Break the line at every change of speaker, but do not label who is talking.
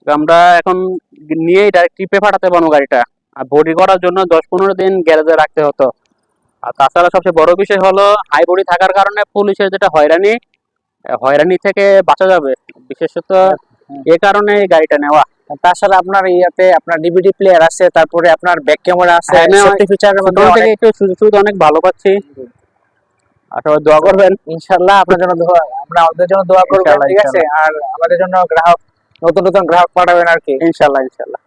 তো আমরা এখন নিয়েই ডাইরেক্ট ট্রিপে পাঠাতে পারবো গাড়িটা। আর বডি করার জন্য 10-15 দিন গ্যারেজে রাখতে হতো। আর তাছাড়া সবচেয়ে বড় বিষয় হলো হাই বডি থাকার কারণে পুলিশের যেটা হয়রানি, হয়রানি থেকে বাঁচা যাবে, বিশেষত এ কারণে এই গাড়িটা নেওয়া।
তাছাড়া আপনার ইয়াতে আপনার ডিভিডি প্লেয়ার আছে, তারপরে আপনার ব্যাক ক্যামেরা আছে,
হ্যাঁ, আমি
সেফটি ফিচারের মধ্যে
ছোট থেকে
অনেক।
একটু সুযোগ সুবিধা অনেক ভালো পাচ্ছি। আর সবাই দোয়া করবেন।
ইনশাআল্লাহ আপনার জন্য দোয়া, আমরা আমাদের জন্য দোয়া করবেন,
ইনশাআল্লাহ,
ঠিক আছে? আর আমাদের জন্য গ্রাহক, নতুন নতুন গ্রাহক পাঠাবেন আর কি।
ইনশাআল্লাহ ইনশাআল্লাহ।